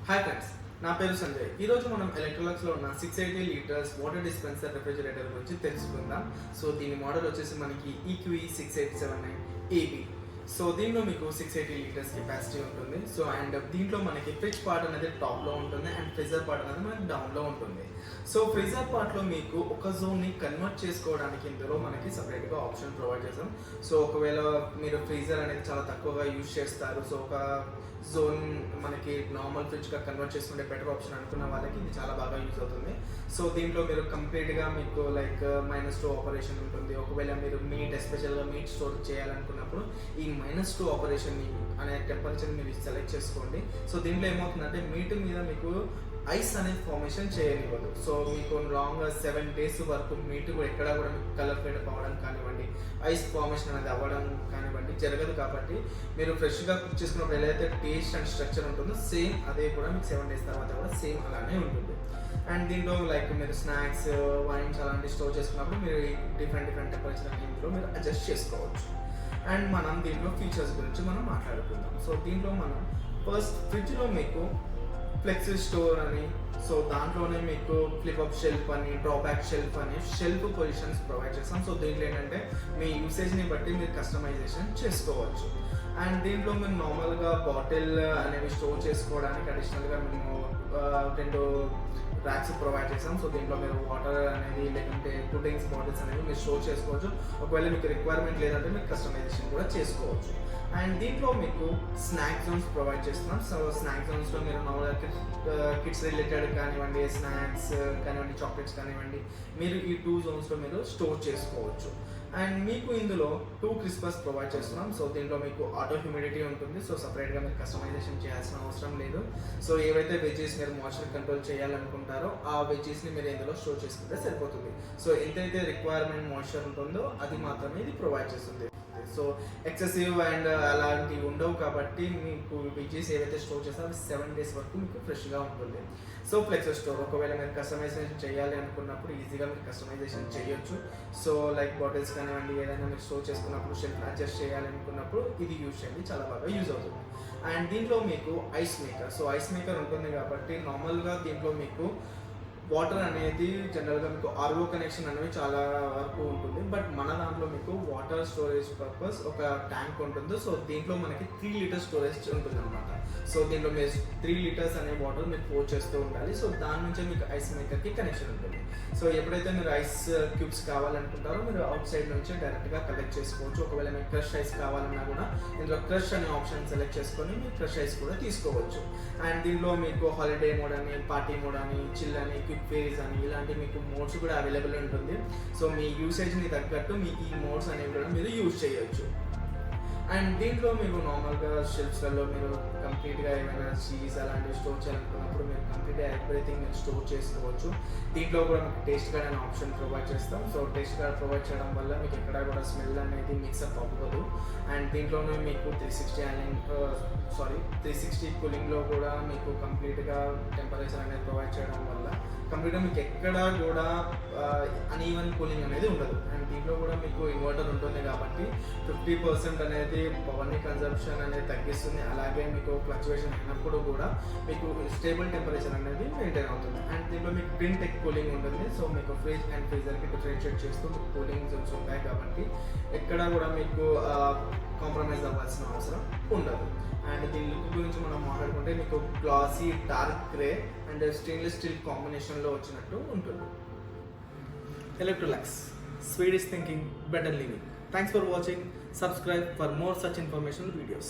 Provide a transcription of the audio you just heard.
Hi friends, నా పేరు సంజయ్. ఈరోజు మనం ఎలక్ట్రాలక్స్లో ఉన్న 680 లీటర్స్ వాటర్ డిస్పెన్సర్ రెఫ్రిజిరేటర్ గురించి తెలుసుకుందాం. సో దీని మోడల్ వచ్చేసి మనకి EQE 6879 AB. సో దీంట్లో మీకు 680 లీటర్స్ కెపాసిటీ ఉంటుంది. సో అండ్ దీంట్లో మనకి ఫ్రిడ్జ్ పార్ట్ అనేది టాప్లో ఉంటుంది అండ్ ఫ్రీజర్ పార్ట్ అనేది మనకి డౌన్లో ఉంటుంది. సో ఫ్రీజర్ పార్ట్లో మీకు ఒక జోన్ని కన్వర్ట్ చేసుకోవడానికి ఇందులో మనకి సపరేట్గా ఆప్షన్ ప్రొవైడ్ చేస్తాం. సో ఒకవేళ మీరు ఫ్రీజర్ అనేది చాలా తక్కువగా యూజ్ చేస్తారు, సో ఒక జోన్ మనకి నార్మల్ ఫ్రిడ్జ్గా కన్వర్ట్ చేసుకుంటే బెటర్ ఆప్షన్ అనుకున్న వాళ్ళకి ఇది చాలా బాగా యూజ్ అవుతుంది. సో దీంట్లో మీరు కంప్లీట్గా మీకు లైక్ -2 ఆపరేషన్ ఉంటుంది. ఒకవేళ మీరు ఎస్పెషల్గా మీట్ స్టోర్ చేయాలనుకున్నప్పుడు ఈ -2 ఆపరేషన్ అనే టెంపరేచర్ మీరు సెలెక్ట్ చేసుకోండి. సో దీంట్లో ఏమవుతుందంటే మీట్ మీద మీకు ఐస్ అనేది ఫార్మేషన్ చేయనివ్వదు. సో మీకు లాంగ్ 7 days వరకు మీట్ కూడా ఎక్కడ కూడా మీకు కలర్ ఫేడ్ అవ్వడం కానివ్వండి, ఐస్ ఫార్మేషన్ అనేది అవ్వడం కానివ్వండి జరగదు. కాబట్టి మీరు ఫ్రెష్గా కుక్ చేసుకున్నప్పుడు ఎలా అయితే టేస్ట్ అండ్ స్ట్రక్చర్ ఉంటుందో సేమ్ అదే కూడా మీకు 7 days తర్వాత కూడా సేమ్ అలానే ఉంటుంది. అండ్ దీంట్లో లైక్ మీరు స్నాక్స్, వైన్స్ అలాంటివి స్టోర్ చేసుకున్నప్పుడు మీరు డిఫరెంట్ టెంపరేచర్ ఇంట్లో మీరు అడ్జస్ట్ చేసుకోవచ్చు. అండ్ మనం దీంట్లో ఫీచర్స్ గురించి మనం మాట్లాడుకుందాం. సో దీంట్లో మనం ఫస్ట్ ఫ్రిడ్జ్లో మీకు ఫ్లెక్సీ స్టోర్ అని, సో దాంట్లోనే మీకు ఫ్లిప్అప్ షెల్ఫ్ అని, డ్రాబ్యాక్ షెల్ఫ్ అని షెల్ఫ్ పొజిషన్స్ ప్రొవైడ్ చేస్తాం. సో దీంట్లో ఏంటంటే మీ యూసేజ్ని బట్టి మీరు కస్టమైజేషన్ చేసుకోవచ్చు. అండ్ దీంట్లో మీరు నార్మల్గా బాటిల్ అనేవి స్టోర్ చేసుకోవడానికి అడిషనల్గా మేము 2 ర్యాక్స్ ప్రొవైడ్ చేస్తాం. సో దీంట్లో మీరు వాటర్ అనేది లేకుంటే పుడ్డింగ్స్ బాటిల్స్ అనేవి మీరు స్టోర్ చేసుకోవచ్చు. ఒకవేళ మీకు రిక్వైర్మెంట్ లేదంటే మీరు కస్టమైజేషన్ కూడా చేసుకోవచ్చు. అండ్ దీంట్లో మీకు స్నాక్ జోన్స్ ప్రొవైడ్ చేస్తున్నాం. సో స్నాక్ జోన్స్లో మీరు నార్మల్గా కిడ్స్ రిలేటెడ్ కానివ్వండి, స్నాక్స్ కానివ్వండి, చాక్లెట్స్ కానివ్వండి, మీరు ఈ 2 జోన్స్లో మీరు స్టోర్ చేసుకోవచ్చు. అండ్ మీకు ఇందులో 2 క్రిస్పర్స్ ప్రొవైడ్ చేస్తున్నాం. సో దీంట్లో మీకు ఆటో హ్యూమిడిటీ ఉంటుంది. సో సపరేట్గా మీరు కస్టమైజేషన్ చేయాల్సిన అవసరం లేదు. సో ఏవైతే వెజెస్ మీరు మాయిశ్చర్ కంట్రోల్ చేయాలనుకుంటారో ఆ వెజెస్ని మీరు ఇందులో స్టోర్ చేసుకుంటే సరిపోతుంది. సో ఎంతైతే రిక్వైర్మెంట్ మాయిశ్చర్ ఉంటుందో అది మాత్రమే ఇది ప్రొవైడ్ చేస్తుంది. సో ఎక్సెసివ్ అండ్ అలాంటివి ఉండవు కాబట్టి మీకు వెజెస్ ఏవైతే స్టోర్ చేస్తారో అవి 7 days వరకు మీకు ఫ్రెష్గా ఉంటుంది. సో ఫ్లెక్సీ స్టోర్ ఒకవేళ మీరు కస్టమైజేషన్ చేయాలి అనుకున్నప్పుడు ఈజీగా మీరు కస్టమైజేషన్ చేయొచ్చు. సో లైక్ బాటిల్స్ కానివ్వండి, ఏదైనా మీరు స్టోర్ చేసుకున్నప్పుడు షెల్ఫ్ అడ్జస్ట్ చేయాలి అనుకున్నప్పుడు ఇది యూజ్ చేయండి, చాలా బాగా యూజ్ అవుతుంది. అండ్ దీంట్లో మీకు ice maker, so ice maker ఉంటుంది కాబట్టి నార్మల్గా దీంట్లో మీకు వాటర్ అనేది జనరల్గా మీకు RO కనెక్షన్ అనేవి చాలా వరకు ఉంటుంది. బట్ మన దాంట్లో మీకు వాటర్ స్టోరేజ్ పర్పస్ ఒక ట్యాంక్ ఉంటుంది. సో దీంట్లో మనకి 3 లీటర్స్ స్టోరేజ్ ఉంటుంది అనమాట. సో దీంట్లో మీరు 3 లీటర్స్ అనే వాటర్ మీరు పోర్ చేస్తూ ఉండాలి. సో దాని నుంచే మీకు ఐస్ మేకర్కి కనెక్షన్ ఉంటుంది. సో ఎప్పుడైతే మీరు ఐస్ క్యూబ్స్ కావాలనుకుంటారో మీరు అవుట్ సైడ్ నుంచి డైరెక్ట్గా కలెక్ట్ చేసుకోవచ్చు. ఒకవేళ మీకు క్రష్ ఐస్ కావాలన్నా కూడా ఇందులో క్రష్ అనే ఆప్షన్ సెలెక్ట్ చేసుకొని మీరు క్రష్ ఐస్ కూడా తీసుకోవచ్చు. అండ్ దీనిలో మీకు హాలిడే మోడ్ అని, పార్టీ మోడ్ అని, చిల్ అని, క్విక్ ఫేజ్ అని ఇలాంటి మీకు మోడ్స్ కూడా అవైలబుల్ ఉంటుంది. సో మీ యూసేజ్ని తగ్గట్టు మీ ఈ మోడ్స్ అనేవి కూడా మీరు యూజ్ చేయొచ్చు. అండ్ దీంట్లో మీకు నార్మల్గా షెల్ఫ్స్లలో మీరు కంప్లీట్గా ఏమైనా చీజ్ అలాంటివి స్టోర్ చేయాలనుకున్నప్పుడు మీరు కంప్లీట్గా ఎవ్రీథింగ్ మీరు స్టోర్ చేసుకోవచ్చు. దీంట్లో కూడా మీకు టేస్ట్ కార్డ్ అనే ఆప్షన్ ప్రొవైడ్ చేస్తాం. సో టేస్ట్ కార్డ్ ప్రొవైడ్ చేయడం వల్ల మీకు ఎక్కడ కూడా స్మెల్ అనేది మిక్సప్ అవ్వదు. అండ్ దీంట్లోనే మీకు 360 కూలింగ్లో కూడా మీకు కంప్లీట్గా టెంపరేచర్ అనేది ప్రొవైడ్ చేయడం వల్ల కంప్లీట్గా మీకు ఎక్కడ కూడా అన్ఈవెన్ కూలింగ్ అనేది ఉండదు. అండ్ దీంట్లో కూడా మీకు ఇన్వర్టర్ ఉంటుంది కాబట్టి 50% అనేది పవర్ని కన్జంప్షన్ అనేది తగ్గిస్తుంది. అలాగే మీకు ఫ్లక్చువేషన్ అయినప్పుడు కూడా మీకు స్టేబుల్ టెంపరేచర్ అనేది మెయింటైన్ అవుతుంది. అండ్ దీంట్లో మీకు ప్రింటెక్ కూలింగ్ ఉంటుంది. సో మీకు ఫ్రిడ్జ్ అండ్ ఫ్రీజర్కి డిఫరెన్షియేట్ చేస్తూ మీకు కూలింగ్ జోన్స్ ఉంటాయి కాబట్టి ఎక్కడ కూడా మీకు కాంప్రమైజ్ అవ్వాల్సిన అవసరం ఉండదు. అండ్ దీని లుక్ గురించి మనం మాట్లాడుకుంటే మీకు glossy dark grey and stainless steel కాంబినేషన్లో వచ్చినట్టు ఉంటుంది. ఎలక్ట్రాలక్స్, Swedish thinking, better living. Thanks for watching. Subscribe for more such informational videos.